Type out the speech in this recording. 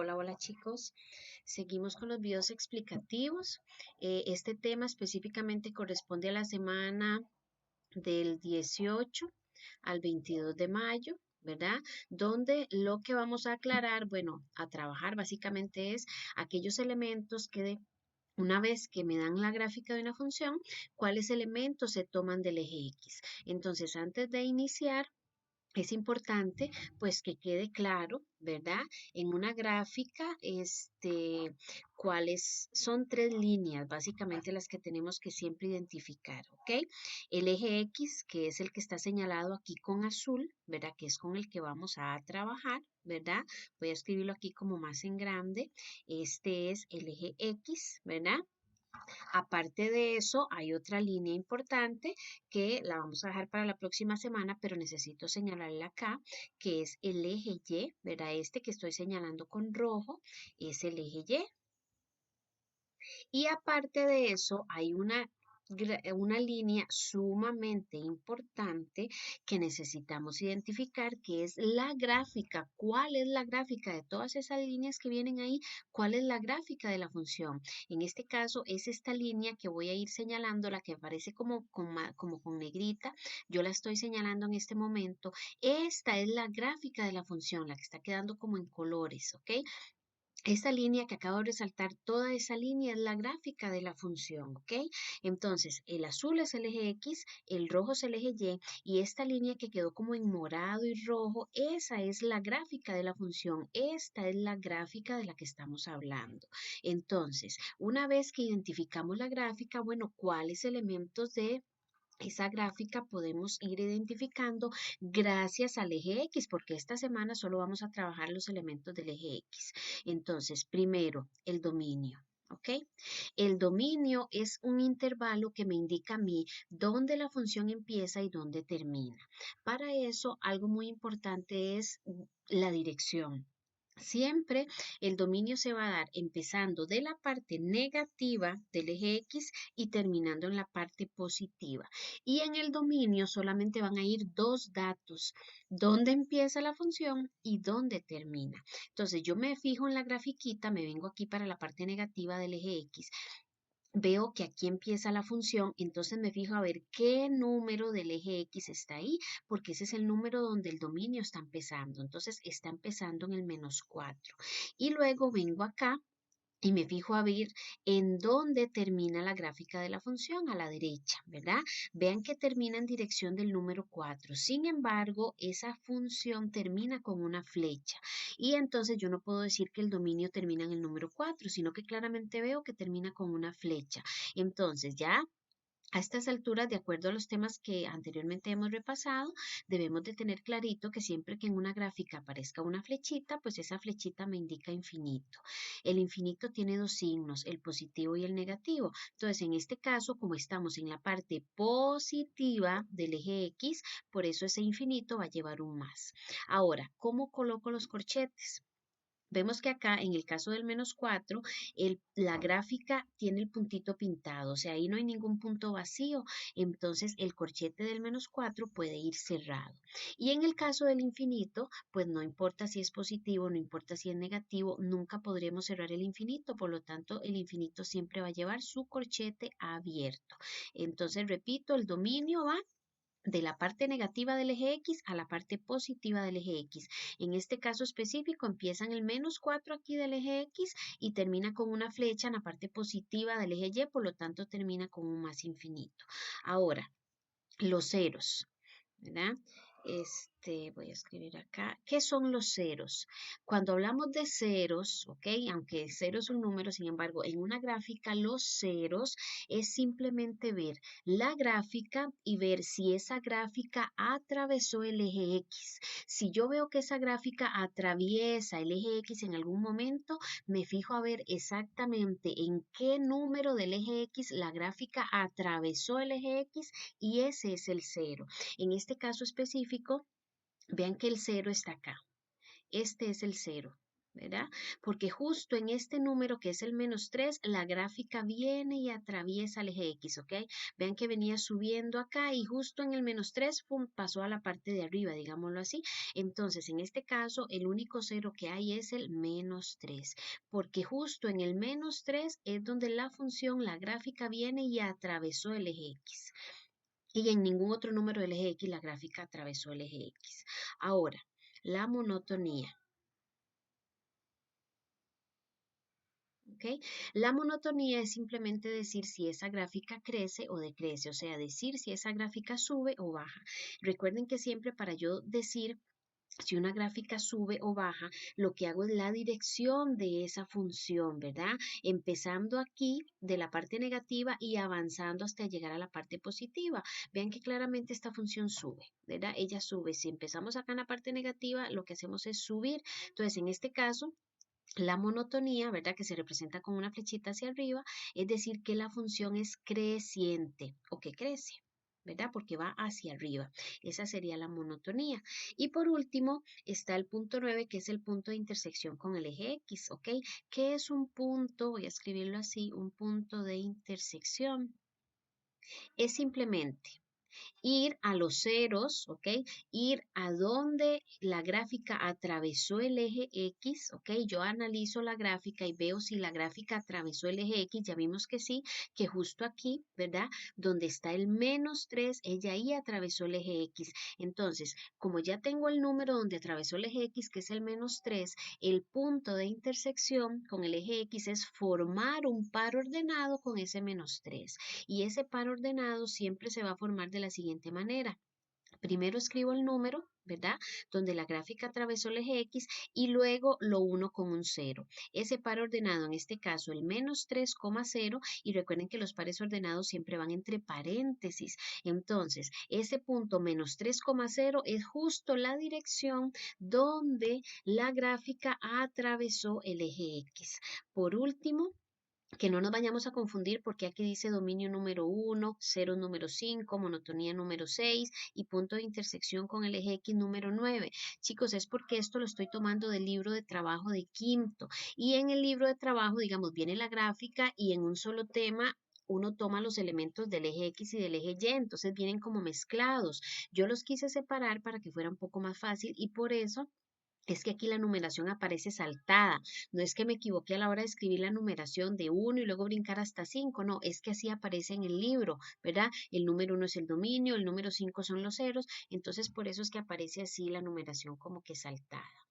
Hola, hola chicos. Seguimos con los videos explicativos. Este tema específicamente corresponde a la semana del 18 al 22 de mayo, ¿verdad? Donde lo que vamos a aclarar, bueno, a trabajar básicamente es aquellos elementos una vez que me dan la gráfica de una función, cuáles elementos se toman del eje X. Entonces, antes de iniciar, es importante pues que quede claro, ¿verdad? En una gráfica, cuáles son tres líneas, básicamente las que tenemos que siempre identificar, ¿ok? El eje X, que es el que está señalado aquí con azul, ¿verdad? Que es con el que vamos a trabajar, ¿verdad? Voy a escribirlo aquí como más en grande. Este es el eje X, ¿verdad? Aparte de eso, hay otra línea importante que la vamos a dejar para la próxima semana, pero necesito señalarla acá, que es el eje Y, ¿verdad? Este que estoy señalando con rojo es el eje Y. Y aparte de eso, hay una línea sumamente importante que necesitamos identificar, que es la gráfica. ¿Cuál es la gráfica de todas esas líneas que vienen ahí? ¿Cuál es la gráfica de la función? En este caso es esta línea que voy a ir señalando, la que aparece como con negrita. Yo la estoy señalando en este momento. Esta es la gráfica de la función, la que está quedando como en colores, ¿ok? Esta línea que acabo de resaltar, toda esa línea es la gráfica de la función, ¿ok? Entonces, el azul es el eje X, el rojo es el eje Y, y esta línea que quedó como en morado y rojo, esa es la gráfica de la función, esta es la gráfica de la que estamos hablando. Entonces, una vez que identificamos la gráfica, bueno, ¿cuáles elementos de esa gráfica podemos ir identificando gracias al eje X, porque esta semana solo vamos a trabajar los elementos del eje X? Entonces, primero, el dominio. ¿Ok? El dominio es un intervalo que me indica a mí dónde la función empieza y dónde termina. Para eso, algo muy importante es la dirección. Siempre el dominio se va a dar empezando de la parte negativa del eje X y terminando en la parte positiva. Y en el dominio solamente van a ir dos datos, dónde empieza la función y dónde termina. Entonces yo me fijo en la grafiquita, me vengo aquí para la parte negativa del eje X. Veo que aquí empieza la función, entonces me fijo a ver qué número del eje X está ahí, porque ese es el número donde el dominio está empezando. Entonces está empezando en el -4. Y luego vengo acá y me fijo a ver en dónde termina la gráfica de la función, a la derecha, ¿verdad? Vean que termina en dirección del número 4. Sin embargo, esa función termina con una flecha. Y entonces yo no puedo decir que el dominio termina en el número 4, sino que claramente veo que termina con una flecha. Entonces ya a estas alturas, de acuerdo a los temas que anteriormente hemos repasado, debemos de tener clarito que siempre que en una gráfica aparezca una flechita, pues esa flechita me indica infinito. El infinito tiene dos signos, el positivo y el negativo. Entonces, en este caso, como estamos en la parte positiva del eje X, por eso ese infinito va a llevar un más. Ahora, ¿cómo coloco los corchetes? Vemos que acá, en el caso del -4, la gráfica tiene el puntito pintado, o sea, ahí no hay ningún punto vacío, entonces el corchete del -4 puede ir cerrado. Y en el caso del infinito, pues no importa si es positivo, no importa si es negativo, nunca podremos cerrar el infinito, por lo tanto, el infinito siempre va a llevar su corchete abierto. Entonces, repito, el dominio va de la parte negativa del eje X a la parte positiva del eje X. En este caso específico empieza en el -4 aquí del eje X y termina con una flecha en la parte positiva del eje Y, por lo tanto termina con un más infinito. Ahora, los ceros, ¿verdad? Voy a escribir acá. ¿Qué son los ceros? Cuando hablamos de ceros, ¿ok? Aunque cero es un número, sin embargo, en una gráfica los ceros es simplemente ver la gráfica y ver si esa gráfica atravesó el eje X. Si yo veo que esa gráfica atraviesa el eje X en algún momento, me fijo a ver exactamente en qué número del eje X la gráfica atravesó el eje X y ese es el cero. En este caso específico, vean que el cero está acá. Este es el cero, ¿verdad? Porque justo en este número que es el -3, la gráfica viene y atraviesa el eje X, ¿ok? Vean que venía subiendo acá y justo en el -3 pum, pasó a la parte de arriba, digámoslo así. Entonces, en este caso, el único cero que hay es el -3, porque justo en el -3 es donde la función, la gráfica viene y atravesó el eje X. Y en ningún otro número del eje X la gráfica atravesó el eje X. Ahora, la monotonía. ¿Ok? La monotonía es simplemente decir si esa gráfica crece o decrece, o sea, decir si esa gráfica sube o baja. Recuerden que siempre para yo decir si una gráfica sube o baja, lo que hago es la dirección de esa función, ¿verdad? Empezando aquí de la parte negativa y avanzando hasta llegar a la parte positiva. Vean que claramente esta función sube, ¿verdad? Ella sube. Si empezamos acá en la parte negativa, lo que hacemos es subir. Entonces, en este caso, la monotonía, ¿verdad? Que se representa con una flechita hacia arriba, es decir que la función es creciente o que crece, ¿verdad? Porque va hacia arriba. Esa sería la monotonía. Y por último está el punto 9, que es el punto de intersección con el eje X, ¿ok? ¿Qué es un punto? Voy a escribirlo así, un punto de intersección. Es simplemente ir a los ceros, ¿ok? Ir a donde la gráfica atravesó el eje X, ¿ok? Yo analizo la gráfica y veo si la gráfica atravesó el eje X, ya vimos que sí, que justo aquí, ¿verdad? Donde está el -3, ella ahí atravesó el eje X. Entonces, como ya tengo el número donde atravesó el eje X, que es el -3, el punto de intersección con el eje X es formar un par ordenado con ese -3. Y ese par ordenado siempre se va a formar de la siguiente manera. Primero escribo el número, ¿verdad? Donde la gráfica atravesó el eje X y luego lo uno con un 0. Ese par ordenado, en este caso el -3,0, y recuerden que los pares ordenados siempre van entre paréntesis. Entonces, ese punto -3,0 es justo la dirección donde la gráfica atravesó el eje X. Por último, que no nos vayamos a confundir porque aquí dice dominio número 1, cero número 5, monotonía número 6 y punto de intersección con el eje X número 9. Chicos, es porque esto lo estoy tomando del libro de trabajo de quinto. Y en el libro de trabajo, digamos, viene la gráfica y en un solo tema uno toma los elementos del eje X y del eje Y, entonces vienen como mezclados. Yo los quise separar para que fuera un poco más fácil y por eso es que aquí la numeración aparece saltada. No es que me equivoqué a la hora de escribir la numeración de 1 y luego brincar hasta 5. No, es que así aparece en el libro, ¿verdad? El número 1 es el dominio, el número 5 son los ceros. Entonces, por eso es que aparece así la numeración como que saltada.